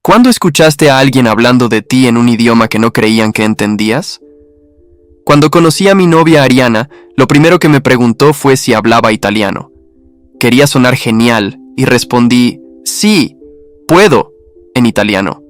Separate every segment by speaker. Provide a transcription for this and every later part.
Speaker 1: ¿Cuándo escuchaste a alguien hablando de ti en un idioma que no creían que entendías? Cuando conocí a mi novia Ariana, lo primero que me preguntó fue si hablaba italiano. Quería sonar genial y respondí, sí, puedo, en italiano.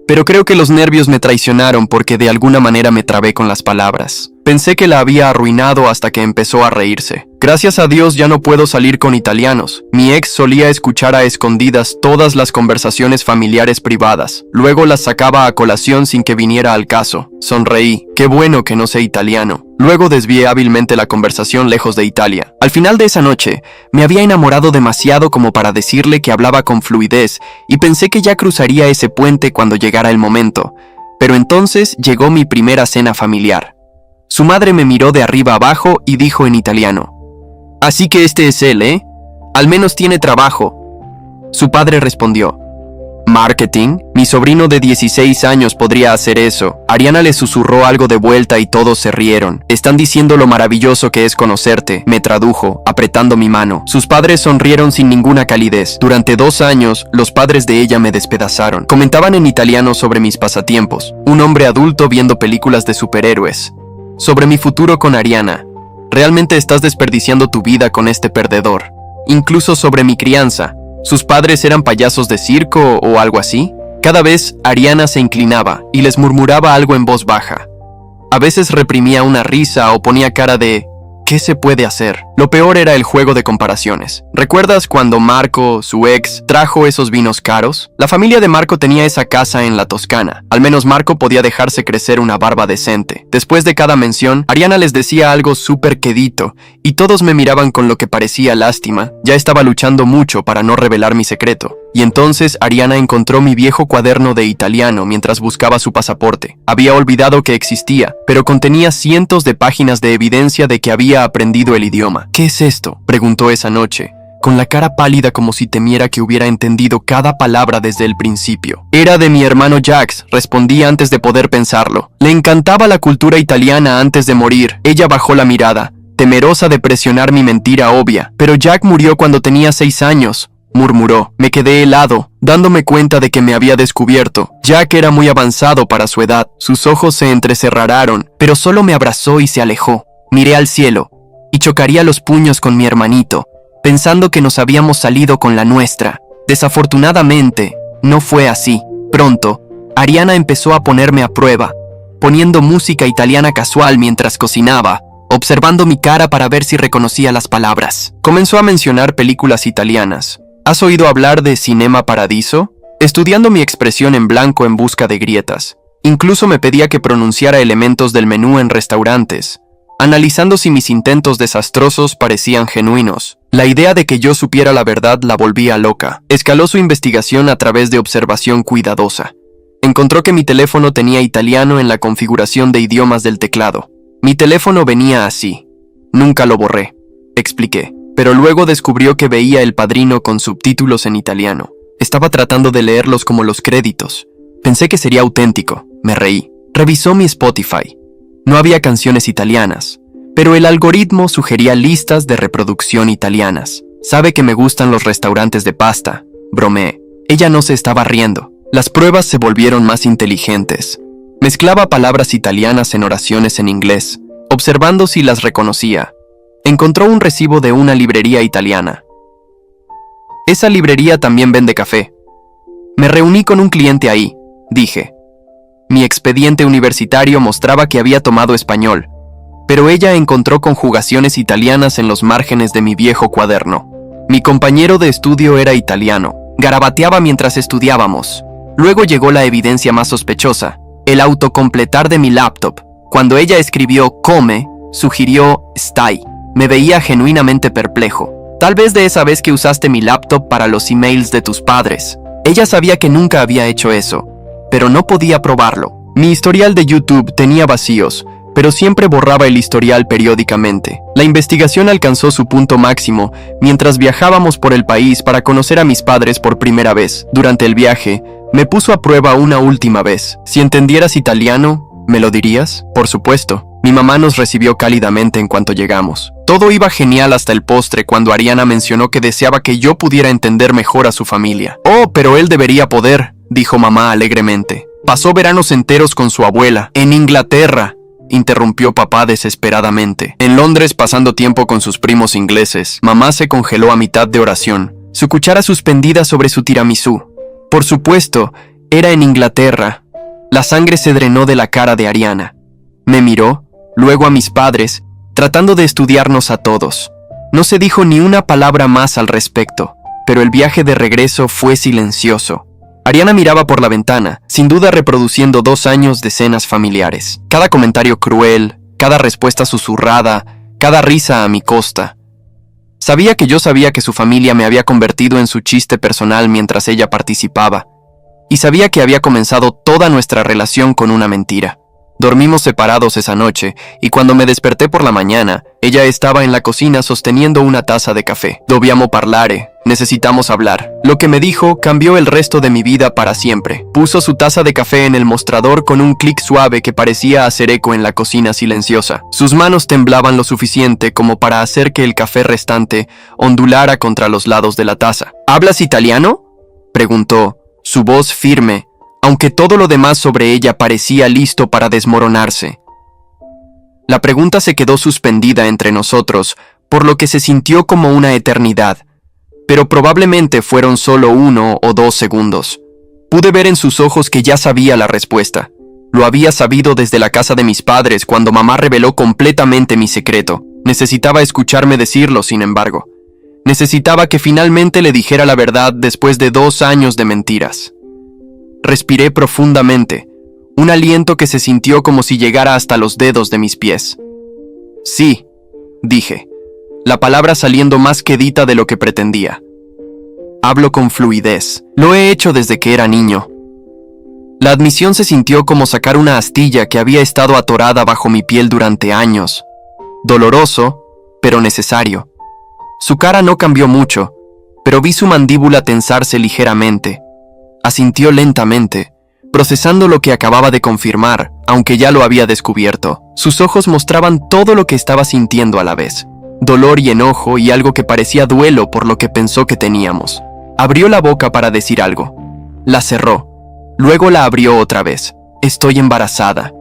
Speaker 1: Pero creo que los nervios me traicionaron porque de alguna manera me trabé con las palabras. Pensé que la había arruinado hasta que empezó a reírse. Gracias a Dios ya no puedo salir con italianos. Mi ex solía escuchar a escondidas todas las conversaciones familiares privadas. Luego las sacaba a colación sin que viniera al caso. Sonreí. Qué bueno que no sé italiano. Luego desvié hábilmente la conversación lejos de Italia. Al final de esa noche, me había enamorado demasiado como para decirle que hablaba con fluidez y pensé que ya cruzaría ese puente cuando llegara el momento. Pero entonces llegó mi primera cena familiar. Su madre me miró de arriba abajo y dijo en italiano, «Así que este es él, ¿eh? Al menos tiene trabajo». Su padre respondió, «¿Marketing? Mi sobrino de 16 años podría hacer eso». Ariana le susurró algo de vuelta y todos se rieron. «Están diciendo lo maravilloso que es conocerte», me tradujo, apretando mi mano. Sus padres sonrieron sin ninguna calidez. Durante 2 años, los padres de ella me despedazaron. Comentaban en italiano sobre mis pasatiempos. Un hombre adulto viendo películas de superhéroes. Sobre mi futuro con Ariana. Realmente estás desperdiciando tu vida con este perdedor. Incluso sobre mi crianza. ¿Sus padres eran payasos de circo o algo así? Cada vez Ariana se inclinaba y les murmuraba algo en voz baja. A veces reprimía una risa o ponía cara de ¿qué se puede hacer? Lo peor era el juego de comparaciones. ¿Recuerdas cuando Marco, su ex, trajo esos vinos caros? La familia de Marco tenía esa casa en la Toscana. Al menos Marco podía dejarse crecer una barba decente. Después de cada mención, Ariana les decía algo súper quedito, y todos me miraban con lo que parecía lástima. Ya estaba luchando mucho para no revelar mi secreto. Y entonces Ariana encontró mi viejo cuaderno de italiano mientras buscaba su pasaporte. Había olvidado que existía, pero contenía cientos de páginas de evidencia de que había aprendido el idioma. «¿Qué es esto?», preguntó esa noche, con la cara pálida como si temiera que hubiera entendido cada palabra desde el principio. «Era de mi hermano Jax», respondí antes de poder pensarlo. Le encantaba la cultura italiana antes de morir. Ella bajó la mirada, temerosa de presionar mi mentira obvia. «Pero Jack murió cuando tenía 6 años», murmuró. Me quedé helado, dándome cuenta de que me había descubierto. Jack era muy avanzado para su edad. Sus ojos se entrecerraron, pero solo me abrazó y se alejó. Miré al cielo, y chocaría los puños con mi hermanito, pensando que nos habíamos salido con la nuestra. Desafortunadamente, no fue así. Pronto, Ariana empezó a ponerme a prueba, poniendo música italiana casual mientras cocinaba, observando mi cara para ver si reconocía las palabras. Comenzó a mencionar películas italianas. ¿Has oído hablar de Cinema Paradiso? Estudiando mi expresión en blanco en busca de grietas. Incluso me pedía que pronunciara elementos del menú en restaurantes, analizando si mis intentos desastrosos parecían genuinos. La idea de que yo supiera la verdad la volvía loca. Escaló su investigación a través de observación cuidadosa. Encontró que mi teléfono tenía italiano en la configuración de idiomas del teclado. Mi teléfono venía así. Nunca lo borré, expliqué. Pero luego descubrió que veía El Padrino con subtítulos en italiano. Estaba tratando de leerlos como los créditos. Pensé que sería auténtico. Me reí. Revisó mi Spotify. No había canciones italianas, pero el algoritmo sugería listas de reproducción italianas. Sabe que me gustan los restaurantes de pasta, bromeé. Ella no se estaba riendo. Las pruebas se volvieron más inteligentes. Mezclaba palabras italianas en oraciones en inglés, observando si las reconocía. Encontró un recibo de una librería italiana. Esa librería también vende café. Me reuní con un cliente ahí, dije. Mi expediente universitario mostraba que había tomado español, pero ella encontró conjugaciones italianas en los márgenes de mi viejo cuaderno. Mi compañero de estudio era italiano. Garabateaba mientras estudiábamos. Luego llegó la evidencia más sospechosa, el autocompletar de mi laptop. Cuando ella escribió come, sugirió stai. Me veía genuinamente perplejo. Tal vez de esa vez que usaste mi laptop para los emails de tus padres. Ella sabía que nunca había hecho eso, pero no podía probarlo. Mi historial de YouTube tenía vacíos, pero siempre borraba el historial periódicamente. La investigación alcanzó su punto máximo mientras viajábamos por el país para conocer a mis padres por primera vez. Durante el viaje, me puso a prueba una última vez. Si entendieras italiano, ¿me lo dirías? Por supuesto. Mi mamá nos recibió cálidamente en cuanto llegamos. Todo iba genial hasta el postre cuando Ariana mencionó que deseaba que yo pudiera entender mejor a su familia. «Oh, pero él debería poder», dijo mamá alegremente. Pasó veranos enteros con su abuela. En Inglaterra, interrumpió papá desesperadamente. En Londres pasando tiempo con sus primos ingleses. Mamá se congeló a mitad de oración, su cuchara suspendida sobre su tiramisú. Por supuesto, era en Inglaterra. La sangre se drenó de la cara de Ariana. Me miró, luego a mis padres, tratando de estudiarnos a todos. No se dijo ni una palabra más al respecto, pero el viaje de regreso fue silencioso. Ariana miraba por la ventana, sin duda reproduciendo 2 años de cenas familiares. Cada comentario cruel, cada respuesta susurrada, cada risa a mi costa. Sabía que yo sabía que su familia me había convertido en su chiste personal mientras ella participaba, y sabía que había comenzado toda nuestra relación con una mentira. Dormimos separados esa noche, y cuando me desperté por la mañana, ella estaba en la cocina sosteniendo una taza de café. Dobbiamo parlare, necesitamos hablar. Lo que me dijo cambió el resto de mi vida para siempre. Puso su taza de café en el mostrador con un clic suave que parecía hacer eco en la cocina silenciosa. Sus manos temblaban lo suficiente como para hacer que el café restante ondulara contra los lados de la taza. ¿Hablas italiano?, preguntó, su voz firme, aunque todo lo demás sobre ella parecía listo para desmoronarse. La pregunta se quedó suspendida entre nosotros, por lo que se sintió como una eternidad, pero probablemente fueron solo 1 o 2 segundos. Pude ver en sus ojos que ya sabía la respuesta. Lo había sabido desde la casa de mis padres cuando mamá reveló completamente mi secreto. Necesitaba escucharme decirlo, sin embargo. Necesitaba que finalmente le dijera la verdad después de 2 años de mentiras. Respiré profundamente, un aliento que se sintió como si llegara hasta los dedos de mis pies. Sí, dije, la palabra saliendo más quedita de lo que pretendía. Hablo con fluidez, lo he hecho desde que era niño. La admisión se sintió como sacar una astilla que había estado atorada bajo mi piel durante años. Doloroso, pero necesario. Su cara no cambió mucho, pero vi su mandíbula tensarse ligeramente. Asintió lentamente, procesando lo que acababa de confirmar, aunque ya lo había descubierto. Sus ojos mostraban todo lo que estaba sintiendo a la vez. Dolor y enojo y algo que parecía duelo por lo que pensó que teníamos. Abrió la boca para decir algo. La cerró. Luego la abrió otra vez. Estoy embarazada,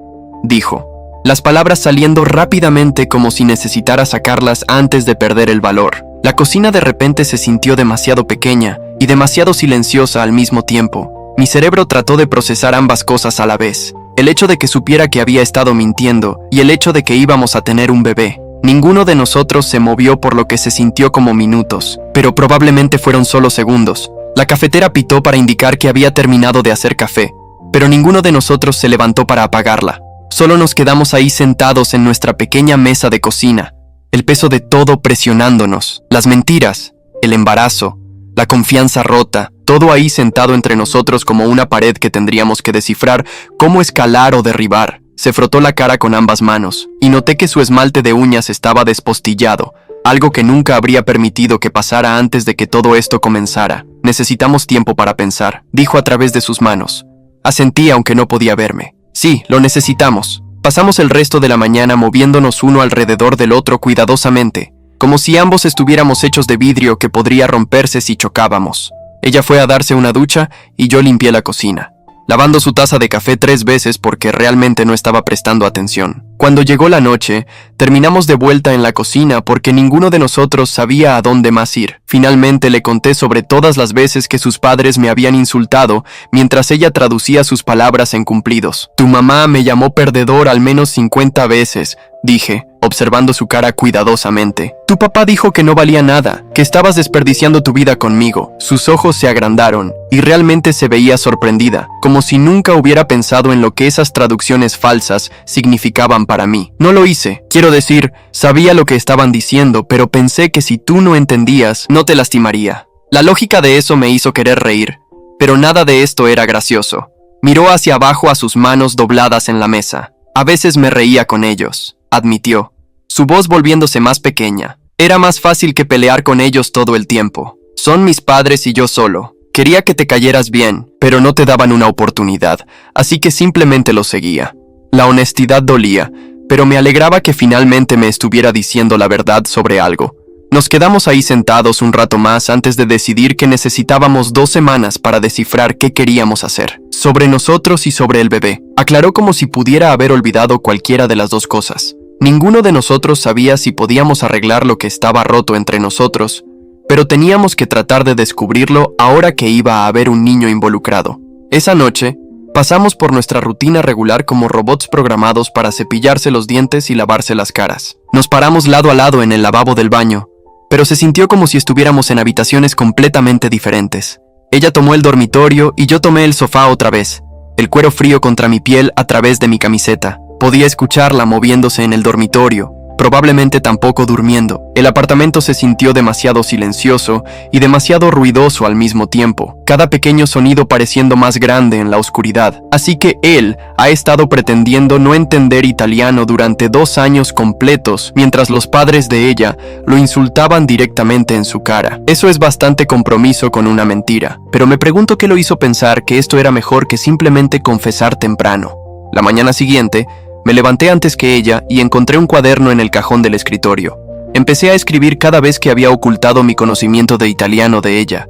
Speaker 1: dijo. Las palabras saliendo rápidamente como si necesitara sacarlas antes de perder el valor. La cocina de repente se sintió demasiado pequeña y demasiado silenciosa al mismo tiempo. Mi cerebro trató de procesar ambas cosas a la vez. El hecho de que supiera que había estado mintiendo y el hecho de que íbamos a tener un bebé. Ninguno de nosotros se movió por lo que se sintió como minutos, pero probablemente fueron solo segundos. La cafetera pitó para indicar que había terminado de hacer café, pero ninguno de nosotros se levantó para apagarla. Solo nos quedamos ahí sentados en nuestra pequeña mesa de cocina, el peso de todo presionándonos, las mentiras, el embarazo, la confianza rota, todo ahí sentado entre nosotros como una pared que tendríamos que descifrar cómo escalar o derribar. Se frotó la cara con ambas manos, y noté que su esmalte de uñas estaba despostillado, algo que nunca habría permitido que pasara antes de que todo esto comenzara. Necesitamos tiempo para pensar, dijo a través de sus manos. Asentí aunque no podía verme. Sí, lo necesitamos. Pasamos el resto de la mañana moviéndonos uno alrededor del otro cuidadosamente, como si ambos estuviéramos hechos de vidrio que podría romperse si chocábamos. Ella fue a darse una ducha y yo limpié la cocina, lavando su taza de café 3 veces porque realmente no estaba prestando atención. Cuando llegó la noche, terminamos de vuelta en la cocina porque ninguno de nosotros sabía a dónde más ir. Finalmente le conté sobre todas las veces que sus padres me habían insultado mientras ella traducía sus palabras en cumplidos. Tu mamá me llamó perdedor al menos 50 veces, dije, observando su cara cuidadosamente. Tu papá dijo que no valía nada, que estabas desperdiciando tu vida conmigo. Sus ojos se agrandaron y realmente se veía sorprendida, como si nunca hubiera pensado en lo que esas traducciones falsas significaban para mí. No lo hice. Quiero decir, sabía lo que estaban diciendo, pero pensé que si tú no entendías, no te lastimaría. La lógica de eso me hizo querer reír, pero nada de esto era gracioso. Miró hacia abajo a sus manos dobladas en la mesa. A veces me reía con ellos, admitió, su voz volviéndose más pequeña. Era más fácil que pelear con ellos todo el tiempo. Son mis padres y yo solo. Quería que te cayeras bien, pero no te daban una oportunidad, así que simplemente lo seguía. La honestidad dolía, pero me alegraba que finalmente me estuviera diciendo la verdad sobre algo. Nos quedamos ahí sentados un rato más antes de decidir que necesitábamos 2 semanas para descifrar qué queríamos hacer. Sobre nosotros y sobre el bebé. Aclaró como si pudiera haber olvidado cualquiera de las dos cosas. Ninguno de nosotros sabía si podíamos arreglar lo que estaba roto entre nosotros, pero teníamos que tratar de descubrirlo ahora que iba a haber un niño involucrado. Esa noche, pasamos por nuestra rutina regular como robots programados para cepillarse los dientes y lavarse las caras. Nos paramos lado a lado en el lavabo del baño, pero se sintió como si estuviéramos en habitaciones completamente diferentes. Ella tomó el dormitorio y yo tomé el sofá otra vez, el cuero frío contra mi piel a través de mi camiseta. Podía escucharla moviéndose en el dormitorio, probablemente tampoco durmiendo. El apartamento se sintió demasiado silencioso y demasiado ruidoso al mismo tiempo, cada pequeño sonido pareciendo más grande en la oscuridad. Así que él ha estado pretendiendo no entender italiano durante 2 años completos, mientras los padres de ella lo insultaban directamente en su cara. Eso es bastante compromiso con una mentira, pero me pregunto qué lo hizo pensar que esto era mejor que simplemente confesar temprano. La mañana siguiente, me levanté antes que ella y encontré un cuaderno en el cajón del escritorio. Empecé a escribir cada vez que había ocultado mi conocimiento de italiano de ella.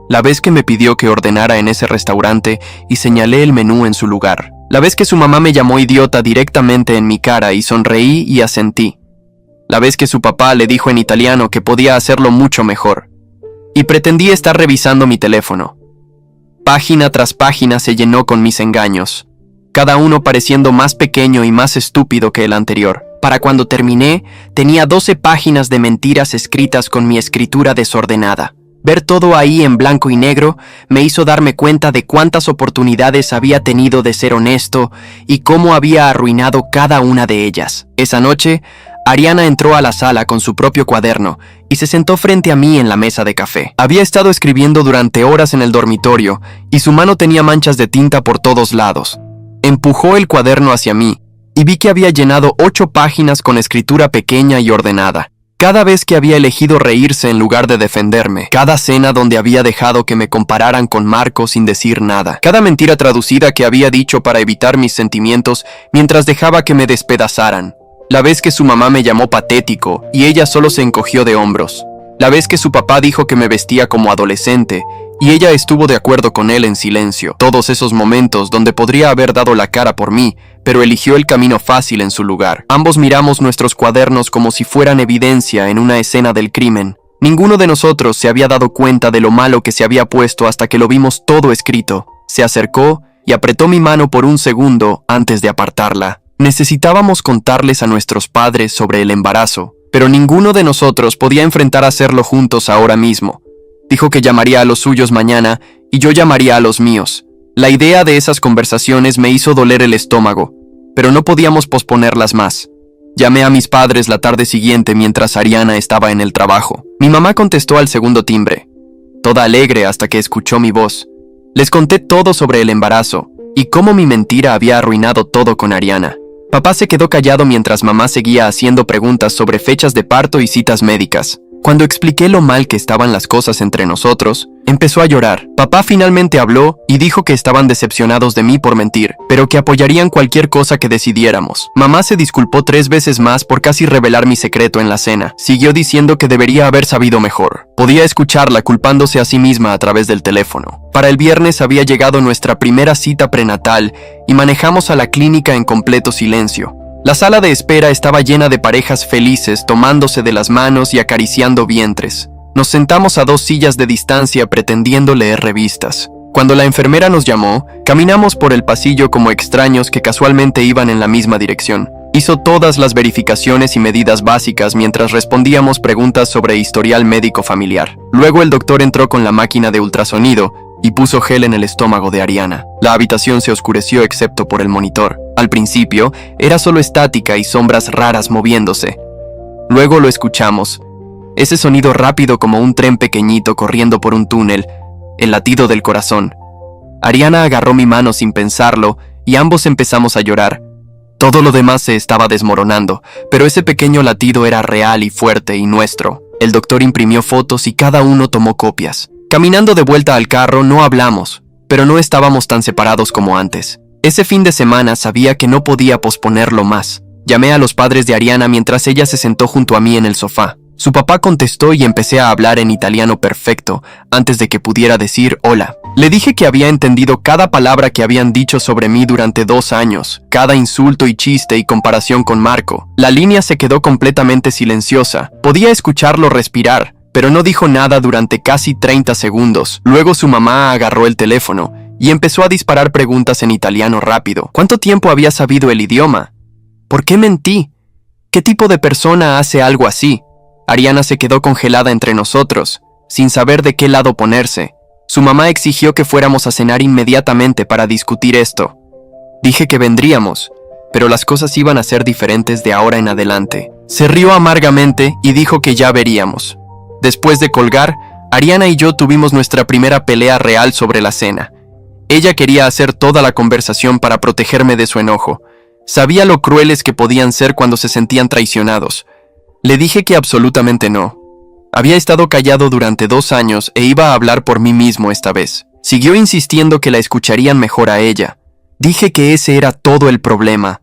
Speaker 1: La vez que me pidió que ordenara en ese restaurante y señalé el menú en su lugar. La vez que su mamá me llamó idiota directamente en mi cara y sonreí y asentí. La vez que su papá le dijo en italiano que podía hacerlo mucho mejor. Y pretendí estar revisando mi teléfono. Página tras página se llenó con mis engaños, cada uno pareciendo más pequeño y más estúpido que el anterior. Para cuando terminé, tenía 12 páginas de mentiras escritas con mi escritura desordenada. Ver todo ahí en blanco y negro me hizo darme cuenta de cuántas oportunidades había tenido de ser honesto y cómo había arruinado cada una de ellas. Esa noche, Ariana entró a la sala con su propio cuaderno y se sentó frente a mí en la mesa de café. Había estado escribiendo durante horas en el dormitorio y su mano tenía manchas de tinta por todos lados. Empujó el cuaderno hacia mí y vi que había llenado 8 páginas con escritura pequeña y ordenada. Cada vez que había elegido reírse en lugar de defenderme, cada cena donde había dejado que me compararan con Marco sin decir nada, cada mentira traducida que había dicho para evitar mis sentimientos mientras dejaba que me despedazaran, la vez que su mamá me llamó patético y ella solo se encogió de hombros, la vez que su papá dijo que me vestía como adolescente y ella estuvo de acuerdo con él en silencio. Todos esos momentos donde podría haber dado la cara por mí, pero eligió el camino fácil en su lugar. Ambos miramos nuestros cuadernos como si fueran evidencia en una escena del crimen. Ninguno de nosotros se había dado cuenta de lo malo que se había puesto hasta que lo vimos todo escrito. Se acercó y apretó mi mano por un segundo antes de apartarla. Necesitábamos contarles a nuestros padres sobre el embarazo, pero ninguno de nosotros podía enfrentar hacerlo juntos ahora mismo. Dijo que llamaría a los suyos mañana y yo llamaría a los míos. La idea de esas conversaciones me hizo doler el estómago, pero no podíamos posponerlas más. Llamé a mis padres la tarde siguiente mientras Ariana estaba en el trabajo. Mi mamá contestó al segundo timbre, toda alegre hasta que escuchó mi voz. Les conté todo sobre el embarazo y cómo mi mentira había arruinado todo con Ariana. Papá se quedó callado mientras mamá seguía haciendo preguntas sobre fechas de parto y citas médicas. Cuando expliqué lo mal que estaban las cosas entre nosotros, empezó a llorar. Papá finalmente habló y dijo que estaban decepcionados de mí por mentir, pero que apoyarían cualquier cosa que decidiéramos. Mamá se disculpó 3 veces más por casi revelar mi secreto en la cena. Siguió diciendo que debería haber sabido mejor. Podía escucharla culpándose a sí misma a través del teléfono. Para el viernes había llegado nuestra primera cita prenatal y manejamos a la clínica en completo silencio. La sala de espera estaba llena de parejas felices tomándose de las manos y acariciando vientres. Nos sentamos a 2 sillas de distancia pretendiendo leer revistas. Cuando la enfermera nos llamó, caminamos por el pasillo como extraños que casualmente iban en la misma dirección. Hizo todas las verificaciones y medidas básicas mientras respondíamos preguntas sobre historial médico familiar. Luego el doctor entró con la máquina de ultrasonido y puso gel en el estómago de Ariana. La habitación se oscureció excepto por el monitor. Al principio, era solo estática y sombras raras moviéndose. Luego lo escuchamos. Ese sonido rápido como un tren pequeñito corriendo por un túnel, el latido del corazón. Ariana agarró mi mano sin pensarlo y ambos empezamos a llorar. Todo lo demás se estaba desmoronando, pero ese pequeño latido era real y fuerte y nuestro. El doctor imprimió fotos y cada uno tomó copias. Caminando de vuelta al carro no hablamos, pero no estábamos tan separados como antes. Ese fin de semana sabía que no podía posponerlo más. Llamé a los padres de Ariana mientras ella se sentó junto a mí en el sofá. Su papá contestó y empecé a hablar en italiano perfecto antes de que pudiera decir hola. Le dije que había entendido cada palabra que habían dicho sobre mí durante 2 años, cada insulto y chiste y comparación con Marco. La línea se quedó completamente silenciosa. Podía escucharlo respirar, pero no dijo nada durante casi 30 segundos. Luego su mamá agarró el teléfono y empezó a disparar preguntas en italiano rápido. ¿Cuánto tiempo había sabido el idioma? ¿Por qué mentí? ¿Qué tipo de persona hace algo así? Ariana se quedó congelada entre nosotros, sin saber de qué lado ponerse. Su mamá exigió que fuéramos a cenar inmediatamente para discutir esto. Dije que vendríamos, pero las cosas iban a ser diferentes de ahora en adelante. Se rió amargamente y dijo que ya veríamos. Después de colgar, Ariana y yo tuvimos nuestra primera pelea real sobre la cena. Ella quería hacer toda la conversación para protegerme de su enojo. Sabía lo crueles que podían ser cuando se sentían traicionados. Le dije que absolutamente no. Había estado callado durante 2 años e iba a hablar por mí mismo esta vez. Siguió insistiendo que la escucharían mejor a ella. Dije que ese era todo el problema.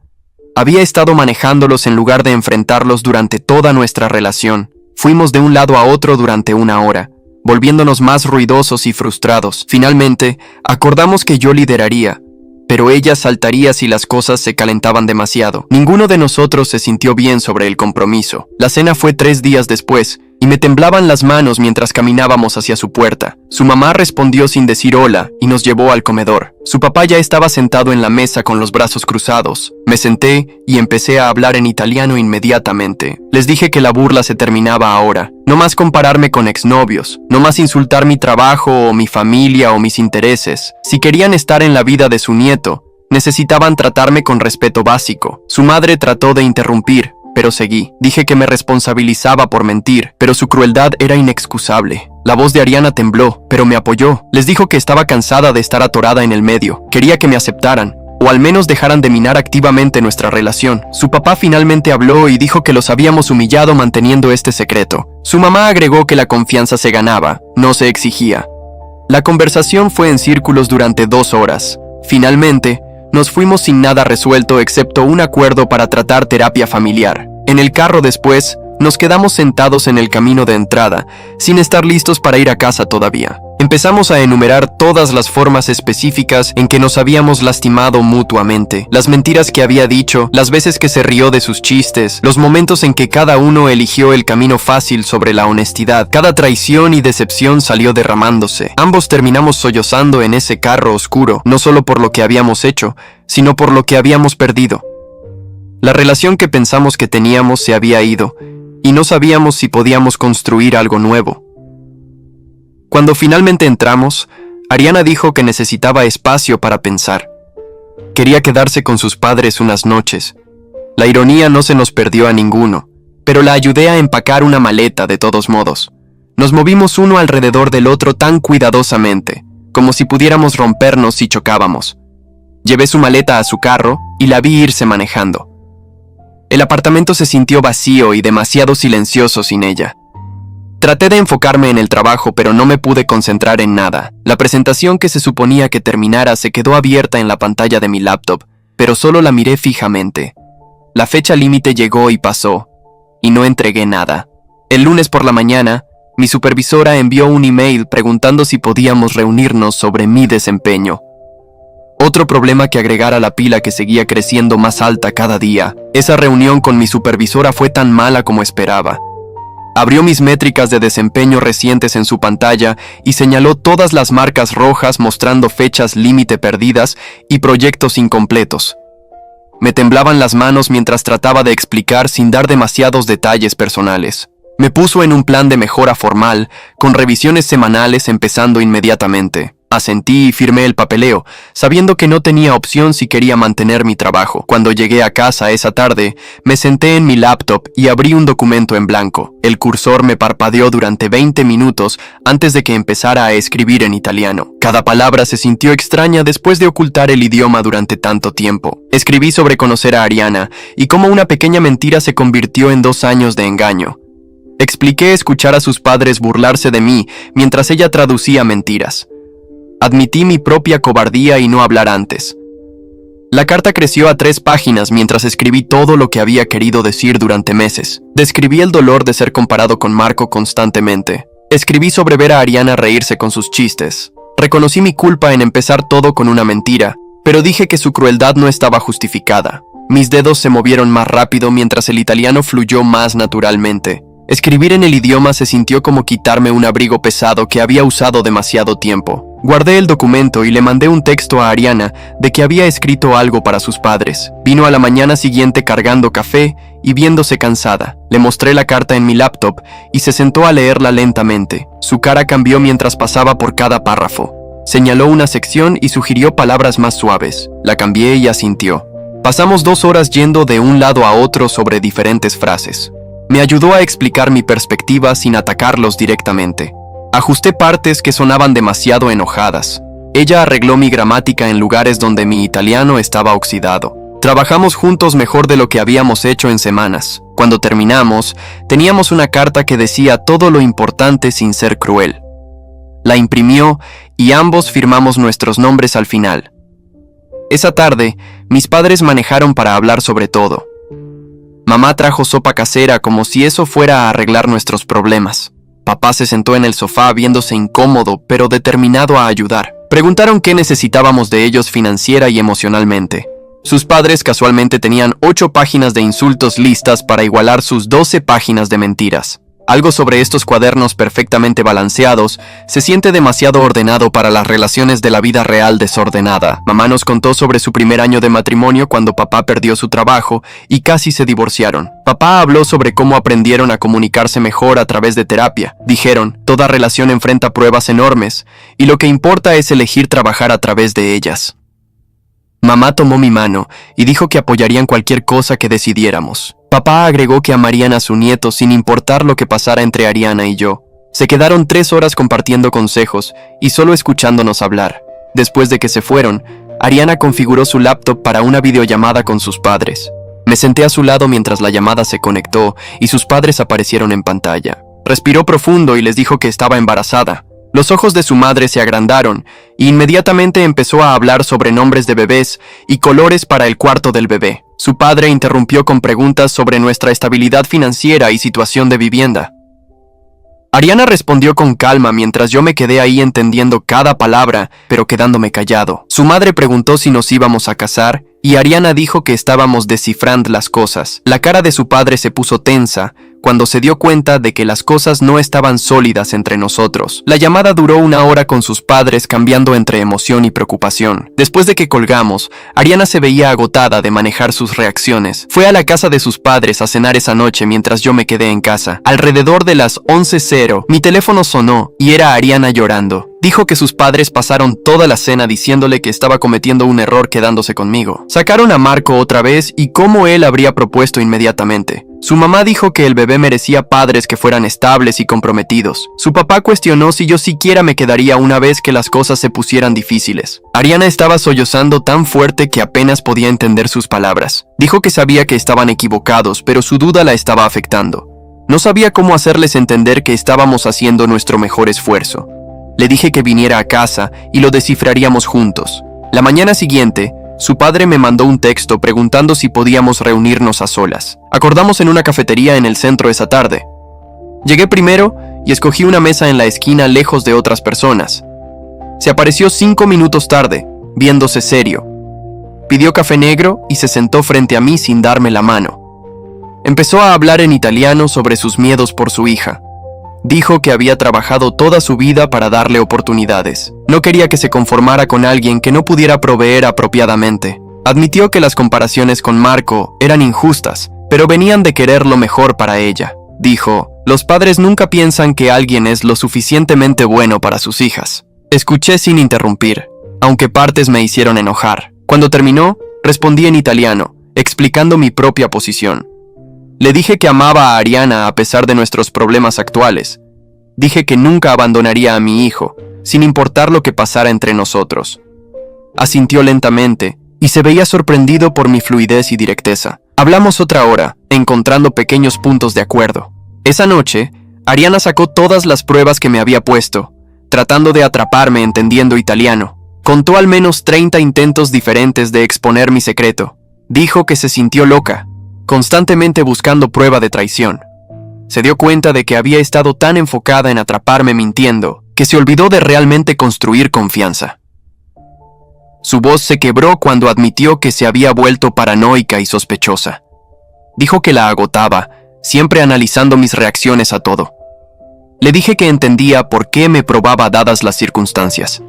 Speaker 1: Había estado manejándolos en lugar de enfrentarlos durante toda nuestra relación. Fuimos de un lado a otro durante 1 hora, volviéndonos más ruidosos y frustrados. Finalmente, acordamos que yo lideraría, pero ella saltaría si las cosas se calentaban demasiado. Ninguno de nosotros se sintió bien sobre el compromiso. La cena fue 3 días después, y me temblaban las manos mientras caminábamos hacia su puerta. Su mamá respondió sin decir hola y nos llevó al comedor. Su papá ya estaba sentado en la mesa con los brazos cruzados. Me senté y empecé a hablar en italiano inmediatamente. Les dije que la burla se terminaba ahora. No más compararme con exnovios, no más insultar mi trabajo o mi familia o mis intereses. Si querían estar en la vida de su nieto, necesitaban tratarme con respeto básico. Su madre trató de interrumpir, pero seguí. Dije que me responsabilizaba por mentir, pero su crueldad era inexcusable. La voz de Ariana tembló, pero me apoyó. Les dijo que estaba cansada de estar atorada en el medio. Quería que me aceptaran, o al menos dejaran de minar activamente nuestra relación. Su papá finalmente habló y dijo que los habíamos humillado manteniendo este secreto. Su mamá agregó que la confianza se ganaba, no se exigía. La conversación fue en círculos durante 2 horas. Finalmente, nos fuimos sin nada resuelto excepto un acuerdo para tratar terapia familiar. En el carro después, nos quedamos sentados en el camino de entrada, sin estar listos para ir a casa todavía. Empezamos a enumerar todas las formas específicas en que nos habíamos lastimado mutuamente, las mentiras que había dicho, las veces que se rió de sus chistes, los momentos en que cada uno eligió el camino fácil sobre la honestidad. Cada traición y decepción salió derramándose. Ambos terminamos sollozando en ese carro oscuro, no solo por lo que habíamos hecho, sino por lo que habíamos perdido. La relación que pensamos que teníamos se había ido, y no sabíamos si podíamos construir algo nuevo. Cuando finalmente entramos, Ariana dijo que necesitaba espacio para pensar. Quería quedarse con sus padres unas noches. La ironía no se nos perdió a ninguno, pero la ayudé a empacar una maleta de todos modos. Nos movimos uno alrededor del otro tan cuidadosamente, como si pudiéramos rompernos si chocábamos. Llevé su maleta a su carro y la vi irse manejando. El apartamento se sintió vacío y demasiado silencioso sin ella. Traté de enfocarme en el trabajo, pero no me pude concentrar en nada. La presentación que se suponía que terminara se quedó abierta en la pantalla de mi laptop, pero solo la miré fijamente. La fecha límite llegó y pasó, y no entregué nada. El lunes por la mañana, mi supervisora envió un email preguntando si podíamos reunirnos sobre mi desempeño. Otro problema que agregar a la pila que seguía creciendo más alta cada día. Esa reunión con mi supervisora fue tan mala como esperaba. Abrió mis métricas de desempeño recientes en su pantalla y señaló todas las marcas rojas mostrando fechas límite perdidas y proyectos incompletos. Me temblaban las manos mientras trataba de explicar sin dar demasiados detalles personales. Me puso en un plan de mejora formal, con revisiones semanales empezando inmediatamente. Asentí y firmé el papeleo, sabiendo que no tenía opción si quería mantener mi trabajo. Cuando llegué a casa esa tarde, me senté en mi laptop y abrí un documento en blanco. El cursor me parpadeó durante 20 minutos antes de que empezara a escribir en italiano. Cada palabra se sintió extraña después de ocultar el idioma durante tanto tiempo. Escribí sobre conocer a Ariana y cómo una pequeña mentira se convirtió en 2 años de engaño. Expliqué escuchar a sus padres burlarse de mí mientras ella traducía mentiras. Admití mi propia cobardía y no hablar antes. La carta creció a 3 páginas mientras escribí todo lo que había querido decir durante meses. Describí el dolor de ser comparado con Marco constantemente. Escribí sobre ver a Ariana reírse con sus chistes. Reconocí mi culpa en empezar todo con una mentira, pero dije que su crueldad no estaba justificada. Mis dedos se movieron más rápido mientras el italiano fluyó más naturalmente. Escribir en el idioma se sintió como quitarme un abrigo pesado que había usado demasiado tiempo. Guardé el documento y le mandé un texto a Ariana de que había escrito algo para sus padres. Vino a la mañana siguiente cargando café y viéndose cansada. Le mostré la carta en mi laptop y se sentó a leerla lentamente. Su cara cambió mientras pasaba por cada párrafo. Señaló una sección y sugirió palabras más suaves. La cambié y asintió. Pasamos 2 horas yendo de un lado a otro sobre diferentes frases. Me ayudó a explicar mi perspectiva sin atacarlos directamente. Ajusté partes que sonaban demasiado enojadas. Ella arregló mi gramática en lugares donde mi italiano estaba oxidado. Trabajamos juntos mejor de lo que habíamos hecho en semanas. Cuando terminamos, teníamos una carta que decía todo lo importante sin ser cruel. La imprimió y ambos firmamos nuestros nombres al final. Esa tarde, mis padres manejaron para hablar sobre todo. Mamá trajo sopa casera como si eso fuera a arreglar nuestros problemas. Papá se sentó en el sofá viéndose incómodo, pero determinado a ayudar. Preguntaron qué necesitábamos de ellos financiera y emocionalmente. Sus padres casualmente tenían 8 páginas de insultos listas para igualar sus 12 páginas de mentiras. Algo sobre estos cuadernos perfectamente balanceados se siente demasiado ordenado para las relaciones de la vida real desordenada. Mamá nos contó sobre su primer año de matrimonio cuando papá perdió su trabajo y casi se divorciaron. Papá habló sobre cómo aprendieron a comunicarse mejor a través de terapia. Dijeron, toda relación enfrenta pruebas enormes y lo que importa es elegir trabajar a través de ellas. Mamá tomó mi mano y dijo que apoyarían cualquier cosa que decidiéramos. Papá agregó que amarían a su nieto sin importar lo que pasara entre Ariana y yo. Se quedaron 3 horas compartiendo consejos y solo escuchándonos hablar. Después de que se fueron, Ariana configuró su laptop para una videollamada con sus padres. Me senté a su lado mientras la llamada se conectó y sus padres aparecieron en pantalla. Respiró profundo y les dijo que estaba embarazada. Los ojos de su madre se agrandaron e inmediatamente empezó a hablar sobre nombres de bebés y colores para el cuarto del bebé. Su padre interrumpió con preguntas sobre nuestra estabilidad financiera y situación de vivienda. Ariana respondió con calma mientras yo me quedé ahí entendiendo cada palabra, pero quedándome callado. Su madre preguntó si nos íbamos a casar y Ariana dijo que estábamos descifrando las cosas. La cara de su padre se puso tensa cuando se dio cuenta de que las cosas no estaban sólidas entre nosotros. La llamada duró 1 hora con sus padres cambiando entre emoción y preocupación. Después de que colgamos, Ariana se veía agotada de manejar sus reacciones. Fue a la casa de sus padres a cenar esa noche mientras yo me quedé en casa. Alrededor de las 11:00, mi teléfono sonó y era Ariana llorando. Dijo que sus padres pasaron toda la cena diciéndole que estaba cometiendo un error quedándose conmigo. Sacaron a Marco otra vez y cómo él habría propuesto inmediatamente. Su mamá dijo que el bebé merecía padres que fueran estables y comprometidos. Su papá cuestionó si yo siquiera me quedaría una vez que las cosas se pusieran difíciles. Ariana estaba sollozando tan fuerte que apenas podía entender sus palabras. Dijo que sabía que estaban equivocados, pero su duda la estaba afectando. No sabía cómo hacerles entender que estábamos haciendo nuestro mejor esfuerzo. Le dije que viniera a casa y lo descifraríamos juntos. La mañana siguiente, su padre me mandó un texto preguntando si podíamos reunirnos a solas. Acordamos en una cafetería en el centro esa tarde. Llegué primero y escogí una mesa en la esquina lejos de otras personas. Se apareció 5 minutos tarde, viéndose serio. Pidió café negro y se sentó frente a mí sin darme la mano. Empezó a hablar en italiano sobre sus miedos por su hija. Dijo que había trabajado toda su vida para darle oportunidades. No quería que se conformara con alguien que no pudiera proveer apropiadamente. Admitió que las comparaciones con Marco eran injustas, pero venían de querer lo mejor para ella. Dijo, los padres nunca piensan que alguien es lo suficientemente bueno para sus hijas. Escuché sin interrumpir, aunque partes me hicieron enojar. Cuando terminó, respondí en italiano, explicando mi propia posición. Le dije que amaba a Ariana a pesar de nuestros problemas actuales. Dije que nunca abandonaría a mi hijo, sin importar lo que pasara entre nosotros. Asintió lentamente y se veía sorprendido por mi fluidez y directeza. Hablamos otra hora, encontrando pequeños puntos de acuerdo. Esa noche, Ariana sacó todas las pruebas que me había puesto, tratando de atraparme entendiendo italiano. Contó al menos 30 intentos diferentes de exponer mi secreto. Dijo que se sintió loca, constantemente buscando prueba de traición. Se dio cuenta de que había estado tan enfocada en atraparme mintiendo, que se olvidó de realmente construir confianza. Su voz se quebró cuando admitió que se había vuelto paranoica y sospechosa. Dijo que la agotaba, siempre analizando mis reacciones a todo. Le dije que entendía por qué me probaba dadas las circunstancias.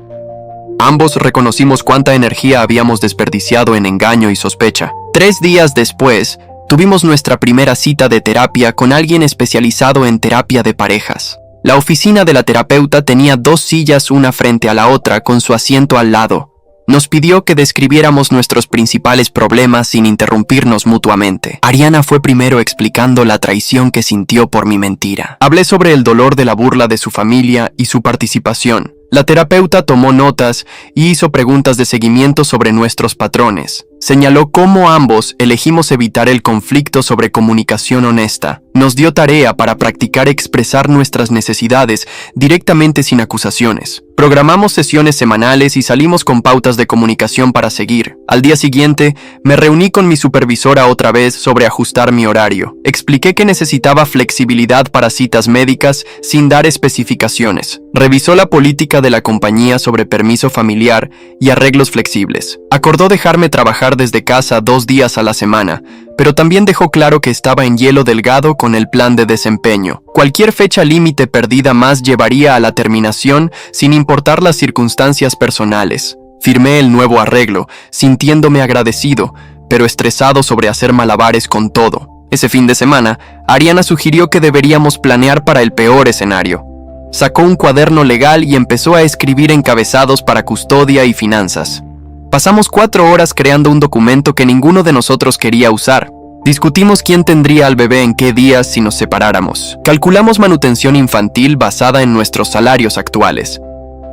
Speaker 1: Ambos reconocimos cuánta energía habíamos desperdiciado en engaño y sospecha. 3 días después, tuvimos nuestra primera cita de terapia con alguien especializado en terapia de parejas. La oficina de la terapeuta tenía 2 sillas una frente a la otra con su asiento al lado. Nos pidió que describiéramos nuestros principales problemas sin interrumpirnos mutuamente. Ariana fue primero explicando la traición que sintió por mi mentira. Hablé sobre el dolor de la burla de su familia y su participación. La terapeuta tomó notas y hizo preguntas de seguimiento sobre nuestros patrones. Señaló cómo ambos elegimos evitar el conflicto sobre comunicación honesta. Nos dio tarea para practicar expresar nuestras necesidades directamente sin acusaciones. Programamos sesiones semanales y salimos con pautas de comunicación para seguir. Al día siguiente, me reuní con mi supervisora otra vez sobre ajustar mi horario. Expliqué que necesitaba flexibilidad para citas médicas sin dar especificaciones. Revisó la política de la compañía sobre permiso familiar y arreglos flexibles. Acordó dejarme trabajar desde casa 2 días a la semana, pero también dejó claro que estaba en hielo delgado con el plan de desempeño. Cualquier fecha límite perdida más llevaría a la terminación sin importar las circunstancias personales. Firmé el nuevo arreglo, sintiéndome agradecido, pero estresado sobre hacer malabares con todo. Ese fin de semana, Ariana sugirió que deberíamos planear para el peor escenario. Sacó un cuaderno legal y empezó a escribir encabezados para custodia y finanzas. Pasamos 4 horas creando un documento que ninguno de nosotros quería usar. Discutimos quién tendría al bebé en qué días si nos separáramos. Calculamos manutención infantil basada en nuestros salarios actuales.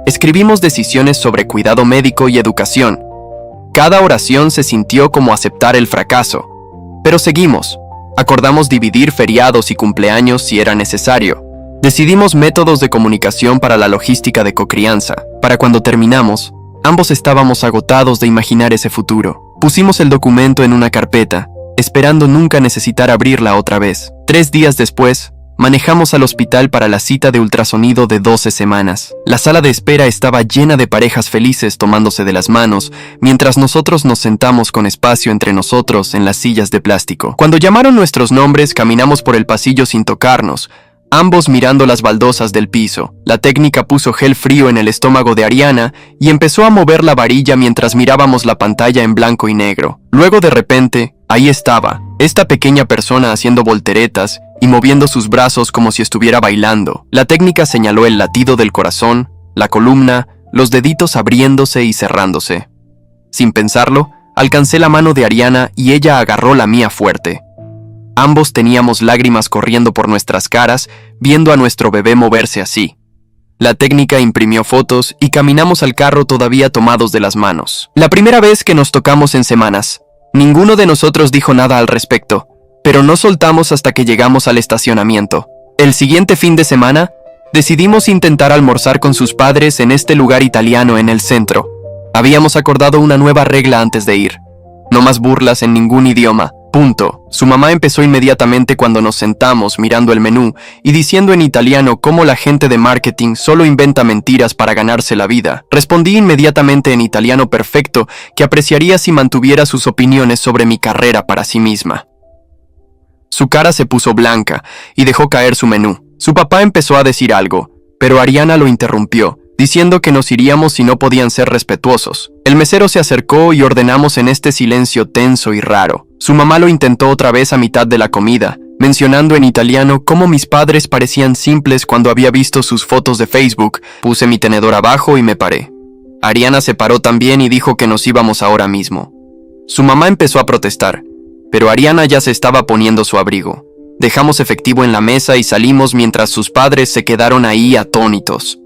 Speaker 1: Escribimos decisiones sobre cuidado médico y educación. Cada oración se sintió como aceptar el fracaso. Pero seguimos. Acordamos dividir feriados y cumpleaños si era necesario. Decidimos métodos de comunicación para la logística de cocrianza. Para cuando terminamos, ambos estábamos agotados de imaginar ese futuro. Pusimos el documento en una carpeta, esperando nunca necesitar abrirla otra vez. 3 días después, manejamos al hospital para la cita de ultrasonido de 12 semanas. La sala de espera estaba llena de parejas felices tomándose de las manos, mientras nosotros nos sentamos con espacio entre nosotros en las sillas de plástico. Cuando llamaron nuestros nombres, caminamos por el pasillo sin tocarnos, ambos mirando las baldosas del piso. La técnica puso gel frío en el estómago de Ariana y empezó a mover la varilla mientras mirábamos la pantalla en blanco y negro. Luego de repente, ahí estaba, esta pequeña persona haciendo volteretas y moviendo sus brazos como si estuviera bailando. La técnica señaló el latido del corazón, la columna, los deditos abriéndose y cerrándose. Sin pensarlo, alcancé la mano de Ariana y ella agarró la mía fuerte. Ambos teníamos lágrimas corriendo por nuestras caras, viendo a nuestro bebé moverse así. La técnica imprimió fotos y caminamos al carro todavía tomados de las manos. La primera vez que nos tocamos en semanas, ninguno de nosotros dijo nada al respecto, pero no soltamos hasta que llegamos al estacionamiento. El siguiente fin de semana, decidimos intentar almorzar con sus padres en este lugar italiano en el centro. Habíamos acordado una nueva regla antes de ir. No más burlas en ningún idioma. Punto. Su mamá empezó inmediatamente cuando nos sentamos mirando el menú y diciendo en italiano cómo la gente de marketing solo inventa mentiras para ganarse la vida. Respondí inmediatamente en italiano perfecto que apreciaría si mantuviera sus opiniones sobre mi carrera para sí misma. Su cara se puso blanca y dejó caer su menú. Su papá empezó a decir algo, pero Ariana lo interrumpió, diciendo que nos iríamos si no podían ser respetuosos. El mesero se acercó y ordenamos en este silencio tenso y raro. Su mamá lo intentó otra vez a mitad de la comida, mencionando en italiano cómo mis padres parecían simples cuando había visto sus fotos de Facebook. Puse mi tenedor abajo y me paré. Ariana se paró también y dijo que nos íbamos ahora mismo. Su mamá empezó a protestar, pero Ariana ya se estaba poniendo su abrigo. Dejamos efectivo en la mesa y salimos mientras sus padres se quedaron ahí atónitos.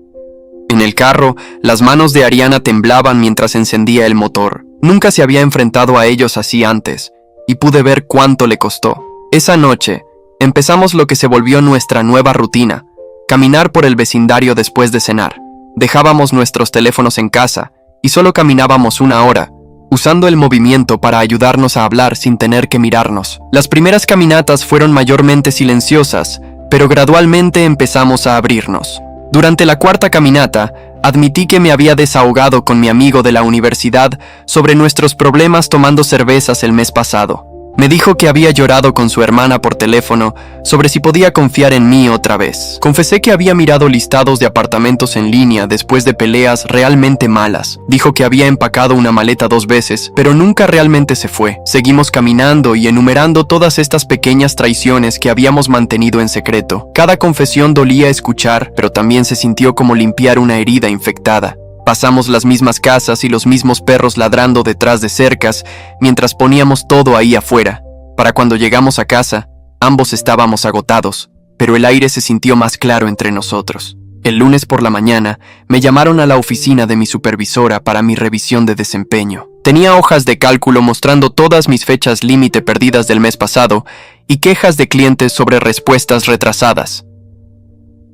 Speaker 1: En el carro, las manos de Ariana temblaban mientras encendía el motor. Nunca se había enfrentado a ellos así antes, y pude ver cuánto le costó. Esa noche, empezamos lo que se volvió nuestra nueva rutina, caminar por el vecindario después de cenar. Dejábamos nuestros teléfonos en casa, y solo caminábamos 1 hora, usando el movimiento para ayudarnos a hablar sin tener que mirarnos. Las primeras caminatas fueron mayormente silenciosas, pero gradualmente empezamos a abrirnos. Durante la 4ª caminata, admití que me había desahogado con mi amigo de la universidad sobre nuestros problemas tomando cervezas el mes pasado. Me dijo que había llorado con su hermana por teléfono sobre si podía confiar en mí otra vez. Confesé que había mirado listados de apartamentos en línea después de peleas realmente malas. Dijo que había empacado una maleta 2 veces, pero nunca realmente se fue. Seguimos caminando y enumerando todas estas pequeñas traiciones que habíamos mantenido en secreto. Cada confesión dolía escuchar, pero también se sintió como limpiar una herida infectada. Pasamos las mismas casas y los mismos perros ladrando detrás de cercas mientras poníamos todo ahí afuera. Para cuando llegamos a casa, ambos estábamos agotados, pero el aire se sintió más claro entre nosotros. El lunes por la mañana, me llamaron a la oficina de mi supervisora para mi revisión de desempeño. Tenía hojas de cálculo mostrando todas mis fechas límite perdidas del mes pasado y quejas de clientes sobre respuestas retrasadas.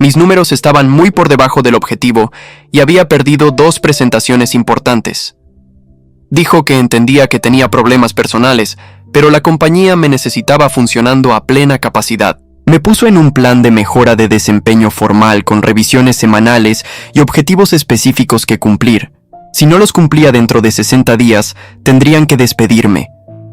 Speaker 1: Mis números estaban muy por debajo del objetivo y había perdido 2 presentaciones importantes. Dijo que entendía que tenía problemas personales, pero la compañía me necesitaba funcionando a plena capacidad. Me puso en un plan de mejora de desempeño formal con revisiones semanales y objetivos específicos que cumplir. Si no los cumplía dentro de 60 días, tendrían que despedirme.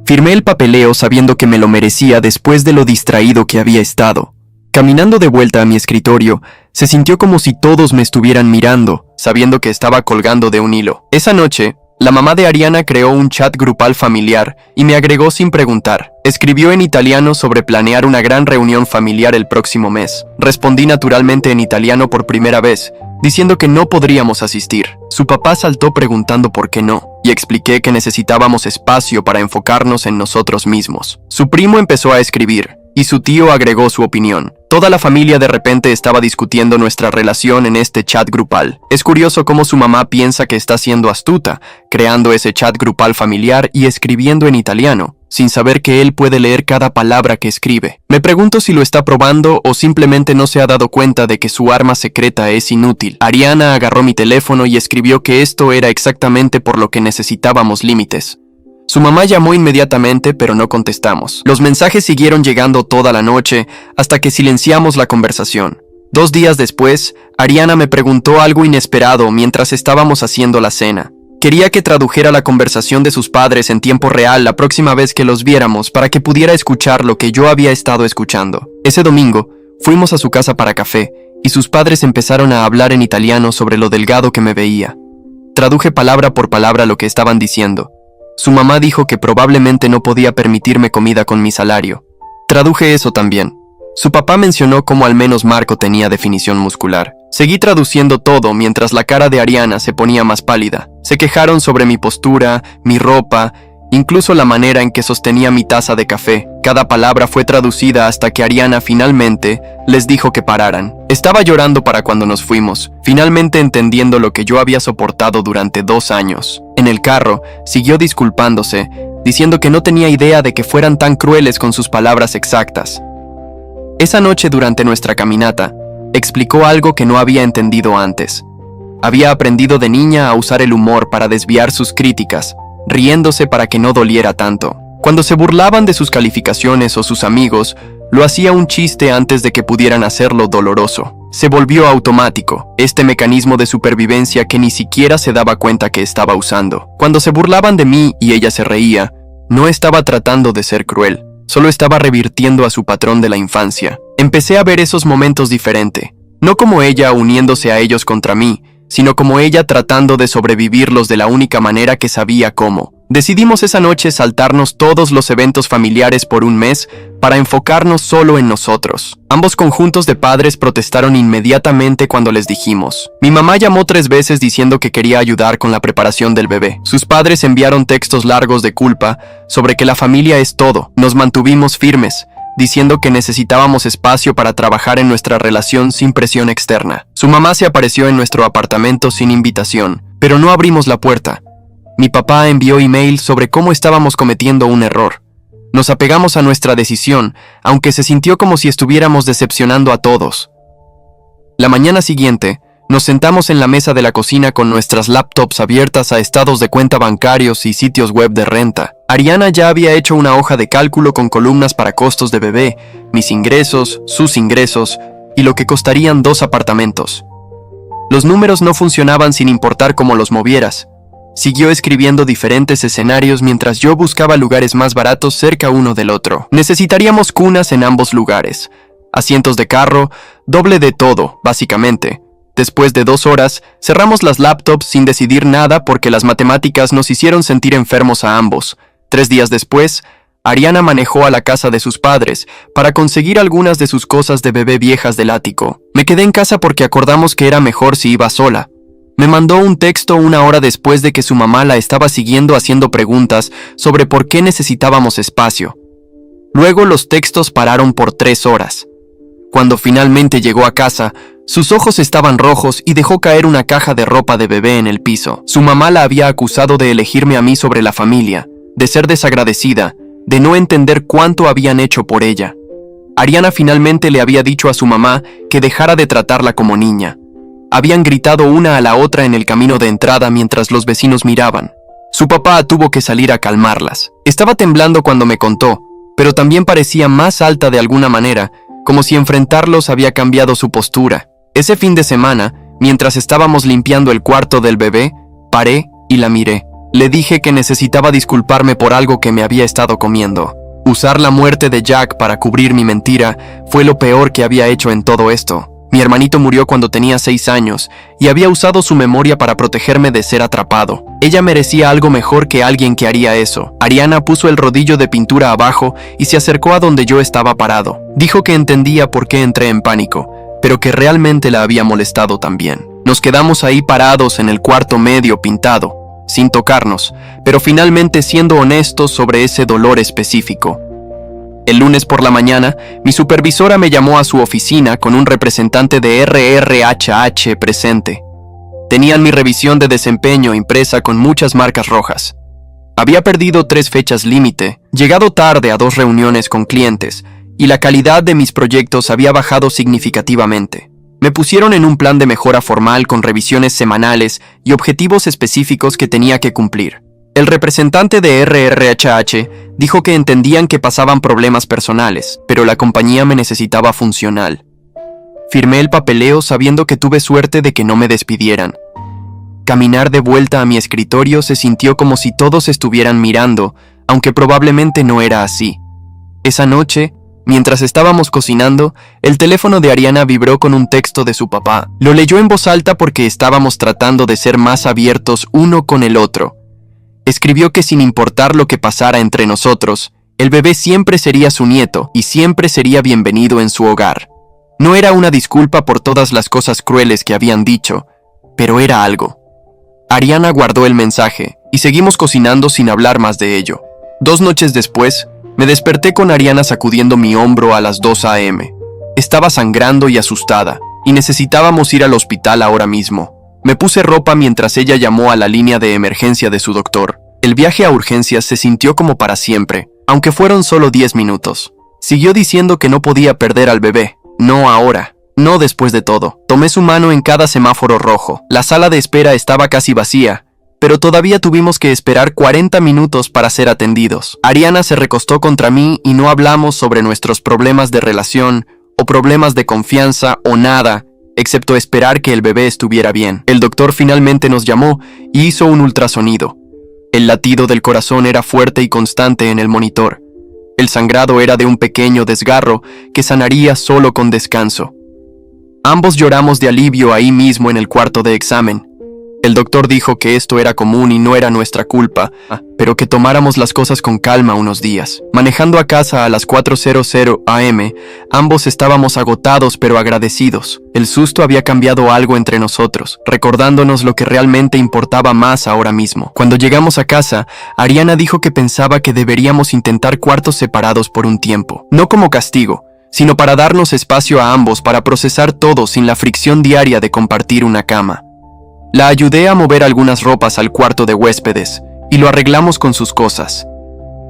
Speaker 1: Firmé el papeleo sabiendo que me lo merecía después de lo distraído que había estado. Caminando de vuelta a mi escritorio, se sintió como si todos me estuvieran mirando, sabiendo que estaba colgando de un hilo. Esa noche, la mamá de Ariana creó un chat grupal familiar y me agregó sin preguntar. Escribió en italiano sobre planear una gran reunión familiar el próximo mes. Respondí naturalmente en italiano por primera vez, diciendo que no podríamos asistir. Su papá saltó preguntando por qué no, y expliqué que necesitábamos espacio para enfocarnos en nosotros mismos. Su primo empezó a escribir, y su tío agregó su opinión. Toda la familia de repente estaba discutiendo nuestra relación en este chat grupal. Es curioso cómo su mamá piensa que está siendo astuta, creando ese chat grupal familiar y escribiendo en italiano, sin saber que él puede leer cada palabra que escribe. Me pregunto si lo está probando o simplemente no se ha dado cuenta de que su arma secreta es inútil. Ariana agarró mi teléfono y escribió que esto era exactamente por lo que necesitábamos límites. Su mamá llamó inmediatamente, pero no contestamos. Los mensajes siguieron llegando toda la noche hasta que silenciamos la conversación. 2 días después, Ariana me preguntó algo inesperado mientras estábamos haciendo la cena. Quería que tradujera la conversación de sus padres en tiempo real la próxima vez que los viéramos para que pudiera escuchar lo que yo había estado escuchando. Ese domingo, fuimos a su casa para café y sus padres empezaron a hablar en italiano sobre lo delgado que me veía. Traduje palabra por palabra lo que estaban diciendo. Su mamá dijo que probablemente no podía permitirme comida con mi salario. Traduje eso también. Su papá mencionó cómo al menos Marco tenía definición muscular. Seguí traduciendo todo mientras la cara de Ariana se ponía más pálida. Se quejaron sobre mi postura, mi ropa, incluso la manera en que sostenía mi taza de café. Cada palabra fue traducida hasta que Ariana finalmente les dijo que pararan. Estaba llorando para cuando nos fuimos, finalmente entendiendo lo que yo había soportado durante 2 años. En el carro, siguió disculpándose, diciendo que no tenía idea de que fueran tan crueles con sus palabras exactas. Esa noche durante nuestra caminata, explicó algo que no había entendido antes. Había aprendido de niña a usar el humor para desviar sus críticas, riéndose para que no doliera tanto. Cuando se burlaban de sus calificaciones o sus amigos, lo hacía un chiste antes de que pudieran hacerlo doloroso. Se volvió automático, este mecanismo de supervivencia que ni siquiera se daba cuenta que estaba usando. Cuando se burlaban de mí y ella se reía, no estaba tratando de ser cruel, solo estaba revirtiendo a su patrón de la infancia. Empecé a ver esos momentos diferente, no como ella uniéndose a ellos contra mí, sino como ella tratando de sobrevivirlos de la única manera que sabía cómo. Decidimos esa noche saltarnos todos los eventos familiares por un mes para enfocarnos solo en nosotros. Ambos conjuntos de padres protestaron inmediatamente cuando les dijimos. Mi mamá llamó 3 veces diciendo que quería ayudar con la preparación del bebé. Sus padres enviaron textos largos de culpa sobre que la familia es todo. Nos mantuvimos firmes, diciendo que necesitábamos espacio para trabajar en nuestra relación sin presión externa. Su mamá se apareció en nuestro apartamento sin invitación, pero no abrimos la puerta. Mi papá envió email sobre cómo estábamos cometiendo un error. Nos apegamos a nuestra decisión, aunque se sintió como si estuviéramos decepcionando a todos. La mañana siguiente, Nos sentamos en la mesa de la cocina con nuestras laptops abiertas a estados de cuenta bancarios y sitios web de renta. Ariana ya había hecho una hoja de cálculo con columnas para costos de bebé, mis ingresos, sus ingresos y lo que costarían 2 apartamentos. Los números no funcionaban sin importar cómo los movieras. Siguió escribiendo diferentes escenarios mientras yo buscaba lugares más baratos cerca uno del otro. Necesitaríamos cunas en ambos lugares, asientos de carro, doble de todo, básicamente. Después de 2 horas, cerramos las laptops sin decidir nada porque las matemáticas nos hicieron sentir enfermos a ambos. 3 días después, Ariana manejó a la casa de sus padres para conseguir algunas de sus cosas de bebé viejas del ático. Me quedé en casa porque acordamos que era mejor si iba sola. Me mandó un texto 1 hora después de que su mamá la estaba siguiendo haciendo preguntas sobre por qué necesitábamos espacio. Luego los textos pararon por 3 horas. Cuando finalmente llegó a casa, sus ojos estaban rojos y dejó caer una caja de ropa de bebé en el piso. Su mamá la había acusado de elegirme a mí sobre la familia, de ser desagradecida, de no entender cuánto habían hecho por ella. Ariana finalmente le había dicho a su mamá que dejara de tratarla como niña. Habían gritado una a la otra en el camino de entrada mientras los vecinos miraban. Su papá tuvo que salir a calmarlas. Estaba temblando cuando me contó, pero también parecía más alta de alguna manera, como si enfrentarlos había cambiado su postura. Ese fin de semana, mientras estábamos limpiando el cuarto del bebé, paré y la miré. Le dije que necesitaba disculparme por algo que me había estado comiendo. Usar la muerte de Jack para cubrir mi mentira fue lo peor que había hecho en todo esto. Mi hermanito murió cuando tenía 6 años y había usado su memoria para protegerme de ser atrapado. Ella merecía algo mejor que alguien que haría eso. Ariana puso el rodillo de pintura abajo y se acercó a donde yo estaba parado. Dijo que entendía por qué entré en pánico, pero que realmente la había molestado también. Nos quedamos ahí parados en el cuarto medio pintado, sin tocarnos, pero finalmente siendo honestos sobre ese dolor específico. El lunes por la mañana, mi supervisora me llamó a su oficina con un representante de RRHH presente. Tenían mi revisión de desempeño impresa con muchas marcas rojas. Había perdido 3 fechas límite, llegado tarde a 2 reuniones con clientes, y la calidad de mis proyectos había bajado significativamente. Me pusieron en un plan de mejora formal con revisiones semanales y objetivos específicos que tenía que cumplir. El representante de RRHH dijo que entendían que pasaban problemas personales, pero la compañía me necesitaba funcional. Firmé el papeleo sabiendo que tuve suerte de que no me despidieran. Caminar de vuelta a mi escritorio se sintió como si todos estuvieran mirando, aunque probablemente no era así. Esa noche, mientras estábamos cocinando, el teléfono de Ariana vibró con un texto de su papá. Lo leyó en voz alta porque estábamos tratando de ser más abiertos uno con el otro. Escribió que sin importar lo que pasara entre nosotros, el bebé siempre sería su nieto y siempre sería bienvenido en su hogar. No era una disculpa por todas las cosas crueles que habían dicho, pero era algo. Ariana guardó el mensaje y seguimos cocinando sin hablar más de ello. 2 noches después, me desperté con Ariana sacudiendo mi hombro a las 2 a.m. Estaba sangrando y asustada, y necesitábamos ir al hospital ahora mismo. Me puse ropa mientras ella llamó a la línea de emergencia de su doctor. El viaje a urgencias se sintió como para siempre, aunque fueron solo 10 minutos. Siguió diciendo que no podía perder al bebé. No ahora, no después de todo. Tomé su mano en cada semáforo rojo. La sala de espera estaba casi vacía, pero todavía tuvimos que esperar 40 minutos para ser atendidos. Ariana se recostó contra mí y no hablamos sobre nuestros problemas de relación o problemas de confianza o nada, excepto esperar que el bebé estuviera bien. El doctor finalmente nos llamó y hizo un ultrasonido. El latido del corazón era fuerte y constante en el monitor. El sangrado era de un pequeño desgarro que sanaría solo con descanso. Ambos lloramos de alivio ahí mismo en el cuarto de examen. El doctor dijo que esto era común y no era nuestra culpa, pero que tomáramos las cosas con calma unos días. Manejando a casa a las 4:00 a.m., ambos estábamos agotados pero agradecidos. El susto había cambiado algo entre nosotros, recordándonos lo que realmente importaba más ahora mismo. Cuando llegamos a casa, Ariana dijo que pensaba que deberíamos intentar cuartos separados por un tiempo, no como castigo, sino para darnos espacio a ambos para procesar todo sin la fricción diaria de compartir una cama. La ayudé a mover algunas ropas al cuarto de huéspedes y lo arreglamos con sus cosas.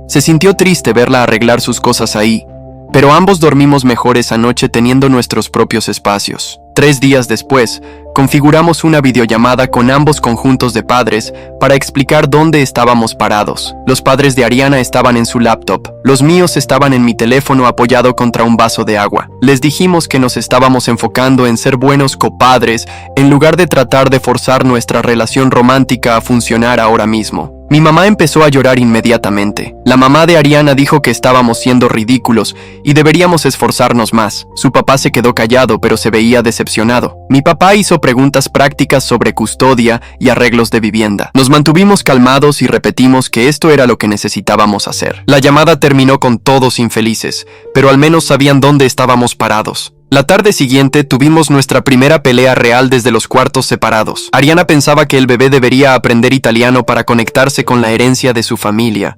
Speaker 1: Se sintió triste verla arreglar sus cosas ahí, pero ambos dormimos mejor esa noche teniendo nuestros propios espacios. 3 días después, configuramos una videollamada con ambos conjuntos de padres para explicar dónde estábamos parados. Los padres de Ariana estaban en su laptop, los míos estaban en mi teléfono apoyado contra un vaso de agua. Les dijimos que nos estábamos enfocando en ser buenos copadres en lugar de tratar de forzar nuestra relación romántica a funcionar ahora mismo. Mi mamá empezó a llorar inmediatamente. La mamá de Ariana dijo que estábamos siendo ridículos y deberíamos esforzarnos más. Su papá se quedó callado, pero se veía decepcionado. Mi papá hizo preguntas prácticas sobre custodia y arreglos de vivienda. Nos mantuvimos calmados y repetimos que esto era lo que necesitábamos hacer. La llamada terminó con todos infelices, pero al menos sabían dónde estábamos parados. La tarde siguiente tuvimos nuestra primera pelea real desde los cuartos separados. Ariana pensaba que el bebé debería aprender italiano para conectarse con la herencia de su familia.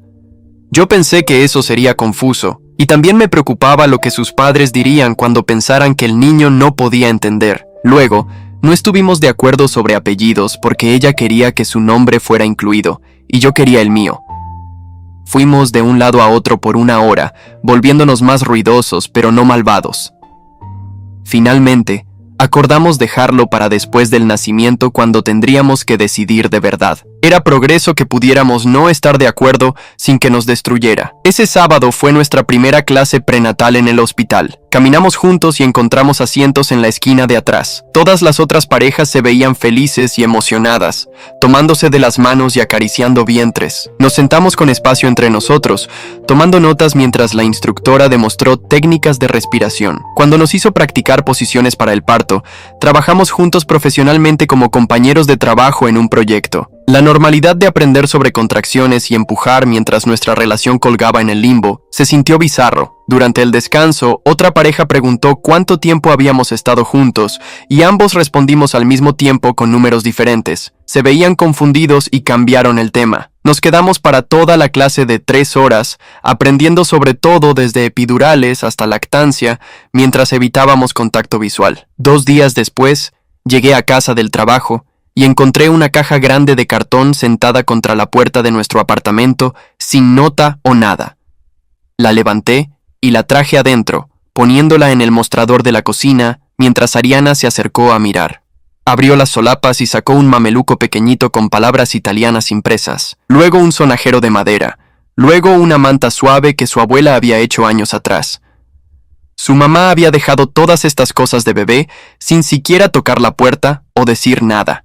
Speaker 1: Yo pensé que eso sería confuso, y también me preocupaba lo que sus padres dirían cuando pensaran que el niño no podía entender. Luego, no estuvimos de acuerdo sobre apellidos porque ella quería que su nombre fuera incluido, y yo quería el mío. Fuimos de un lado a otro por una hora, volviéndonos más ruidosos pero no malvados. Finalmente, acordamos dejarlo para después del nacimiento cuando tendríamos que decidir de verdad. Era progreso que pudiéramos no estar de acuerdo sin que nos destruyera. Ese sábado fue nuestra primera clase prenatal en el hospital. Caminamos juntos y encontramos asientos en la esquina de atrás. Todas las otras parejas se veían felices y emocionadas, tomándose de las manos y acariciando vientres. Nos sentamos con espacio entre nosotros, tomando notas mientras la instructora demostró técnicas de respiración. Cuando nos hizo practicar posiciones para el parto, trabajamos juntos profesionalmente como compañeros de trabajo en un proyecto. La normalidad de aprender sobre contracciones y empujar mientras nuestra relación colgaba en el limbo se sintió bizarro. Durante el descanso, otra pareja preguntó cuánto tiempo habíamos estado juntos y ambos respondimos al mismo tiempo con números diferentes. Se veían confundidos y cambiaron el tema. Nos quedamos para toda la clase de 3 horas, aprendiendo sobre todo desde epidurales hasta lactancia, mientras evitábamos contacto visual. 2 días después, llegué a casa del trabajo y encontré una caja grande de cartón sentada contra la puerta de nuestro apartamento, sin nota o nada. La levanté y la traje adentro, poniéndola en el mostrador de la cocina, mientras Ariana se acercó a mirar. Abrió las solapas y sacó un mameluco pequeñito con palabras italianas impresas, luego un sonajero de madera, luego una manta suave que su abuela había hecho años atrás. Su mamá había dejado todas estas cosas de bebé sin siquiera tocar la puerta o decir nada.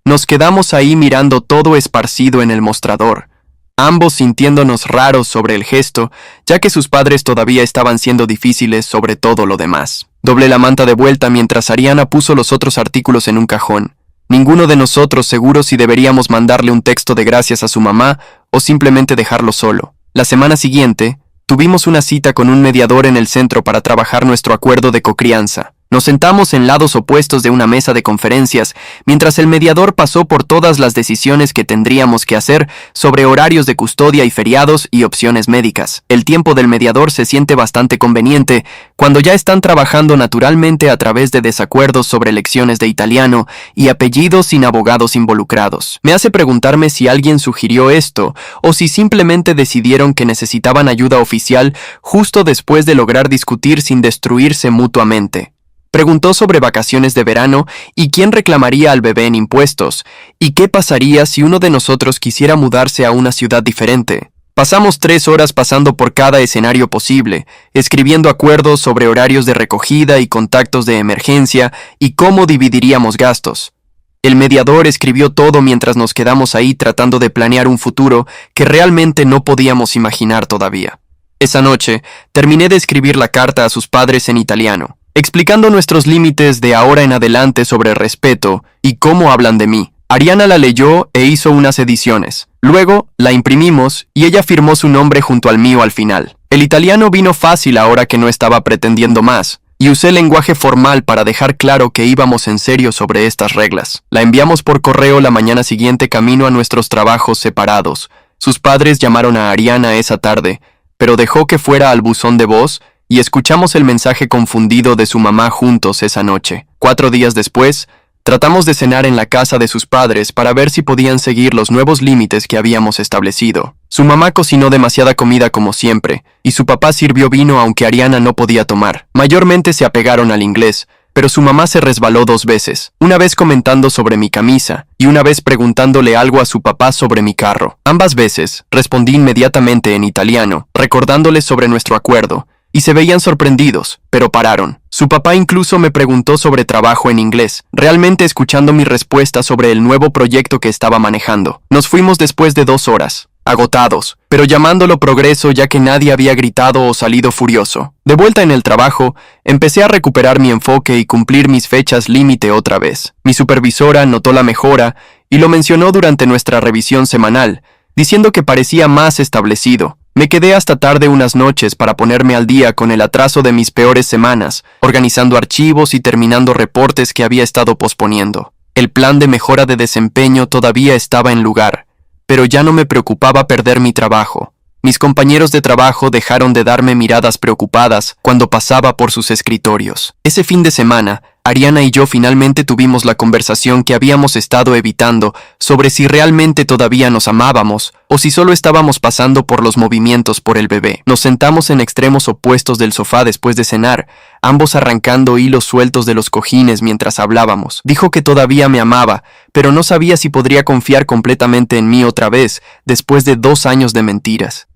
Speaker 1: Nos quedamos ahí mirando todo esparcido en el mostrador, ambos sintiéndonos raros sobre el gesto, ya que sus padres todavía estaban siendo difíciles sobre todo lo demás. Doblé la manta de vuelta mientras Ariana puso los otros artículos en un cajón. Ninguno de nosotros seguro si deberíamos mandarle un texto de gracias a su mamá o simplemente dejarlo solo. La semana siguiente, tuvimos una cita con un mediador en el centro para trabajar nuestro acuerdo de cocrianza. Nos sentamos en lados opuestos de una mesa de conferencias, mientras el mediador pasó por todas las decisiones que tendríamos que hacer sobre horarios de custodia y feriados y opciones médicas. El tiempo del mediador se siente bastante conveniente cuando ya están trabajando naturalmente a través de desacuerdos sobre lecciones de italiano y apellidos sin abogados involucrados. Me hace preguntarme si alguien sugirió esto o si simplemente decidieron que necesitaban ayuda oficial justo después de lograr discutir sin destruirse mutuamente. Preguntó sobre vacaciones de verano y quién reclamaría al bebé en impuestos, y qué pasaría si uno de nosotros quisiera mudarse a una ciudad diferente. Pasamos 3 horas pasando por cada escenario posible, escribiendo acuerdos sobre horarios de recogida y contactos de emergencia y cómo dividiríamos gastos. El mediador escribió todo mientras nos quedamos ahí tratando de planear un futuro que realmente no podíamos imaginar todavía. Esa noche, terminé de escribir la carta a sus padres en italiano, explicando nuestros límites de ahora en adelante sobre respeto y cómo hablan de mí. Ariana la leyó e hizo unas ediciones. Luego, la imprimimos y ella firmó su nombre junto al mío al final. El italiano vino fácil ahora que no estaba pretendiendo más, y usé lenguaje formal para dejar claro que íbamos en serio sobre estas reglas. La enviamos por correo la mañana siguiente camino a nuestros trabajos separados. Sus padres llamaron a Ariana esa tarde, pero dejó que fuera al buzón de voz y escuchamos el mensaje confundido de su mamá juntos esa noche. 4 días después, tratamos de cenar en la casa de sus padres para ver si podían seguir los nuevos límites que habíamos establecido. Su mamá cocinó demasiada comida como siempre, y su papá sirvió vino aunque Ariana no podía tomar. Mayormente se apegaron al inglés, pero su mamá se resbaló 2 veces, una vez comentando sobre mi camisa y una vez preguntándole algo a su papá sobre mi carro. Ambas veces respondí inmediatamente en italiano, recordándoles sobre nuestro acuerdo, y se veían sorprendidos, pero pararon. Su papá incluso me preguntó sobre trabajo en inglés, realmente escuchando mi respuesta sobre el nuevo proyecto que estaba manejando. Nos fuimos después de 2 horas, agotados, pero llamándolo progreso ya que nadie había gritado o salido furioso. De vuelta en el trabajo, empecé a recuperar mi enfoque y cumplir mis fechas límite otra vez. Mi supervisora notó la mejora y lo mencionó durante nuestra revisión semanal, diciendo que parecía más establecido. Me quedé hasta tarde unas noches para ponerme al día con el atraso de mis peores semanas, organizando archivos y terminando reportes que había estado posponiendo. El plan de mejora de desempeño todavía estaba en lugar, pero ya no me preocupaba perder mi trabajo. Mis compañeros de trabajo dejaron de darme miradas preocupadas cuando pasaba por sus escritorios. Ese fin de semana, Ariana y yo finalmente tuvimos la conversación que habíamos estado evitando sobre si realmente todavía nos amábamos o si solo estábamos pasando por los movimientos por el bebé. Nos sentamos en extremos opuestos del sofá después de cenar, ambos arrancando hilos sueltos de los cojines mientras hablábamos. Dijo que todavía me amaba, pero no sabía si podría confiar completamente en mí otra vez después de 2 años de mentiras.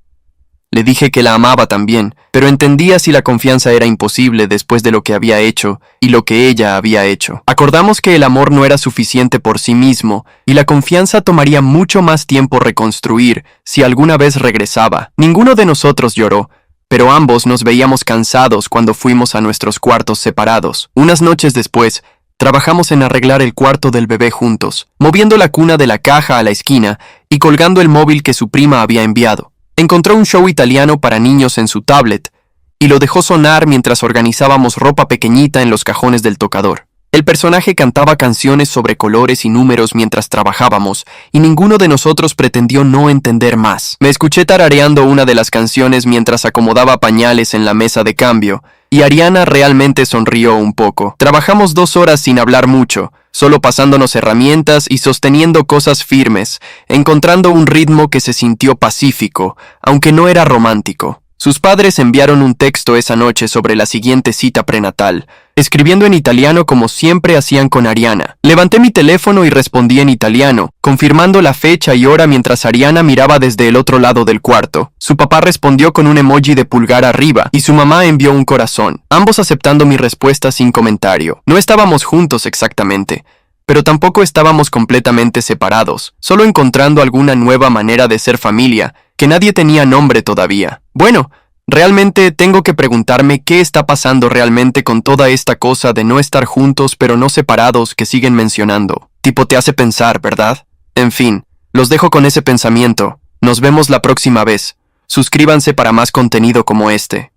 Speaker 1: Le dije que la amaba también, pero entendía si la confianza era imposible después de lo que había hecho y lo que ella había hecho. Acordamos que el amor no era suficiente por sí mismo y la confianza tomaría mucho más tiempo reconstruir si alguna vez regresaba. Ninguno de nosotros lloró, pero ambos nos veíamos cansados cuando fuimos a nuestros cuartos separados. Unas noches después, trabajamos en arreglar el cuarto del bebé juntos, moviendo la cuna de la caja a la esquina y colgando el móvil que su prima había enviado. Encontró un show italiano para niños en su tablet y lo dejó sonar mientras organizábamos ropa pequeñita en los cajones del tocador. El personaje cantaba canciones sobre colores y números mientras trabajábamos y ninguno de nosotros pretendió no entender más. Me escuché tarareando una de las canciones mientras acomodaba pañales en la mesa de cambio y Ariana realmente sonrió un poco. Trabajamos 2 horas sin hablar mucho, solo pasándonos herramientas y sosteniendo cosas firmes, encontrando un ritmo que se sintió pacífico, aunque no era romántico. Sus padres enviaron un texto esa noche sobre la siguiente cita prenatal, escribiendo en italiano como siempre hacían con Ariana. Levanté mi teléfono y respondí en italiano, confirmando la fecha y hora mientras Ariana miraba desde el otro lado del cuarto. Su papá respondió con un emoji de pulgar arriba y su mamá envió un corazón, ambos aceptando mi respuesta sin comentario. No estábamos juntos exactamente, pero tampoco estábamos completamente separados, solo encontrando alguna nueva manera de ser familia, que nadie tenía nombre todavía. Bueno, realmente tengo que preguntarme qué está pasando realmente con toda esta cosa de no estar juntos pero no separados que siguen mencionando. Tipo te hace pensar, ¿verdad? En fin, los dejo con ese pensamiento. Nos vemos la próxima vez. Suscríbanse para más contenido como este.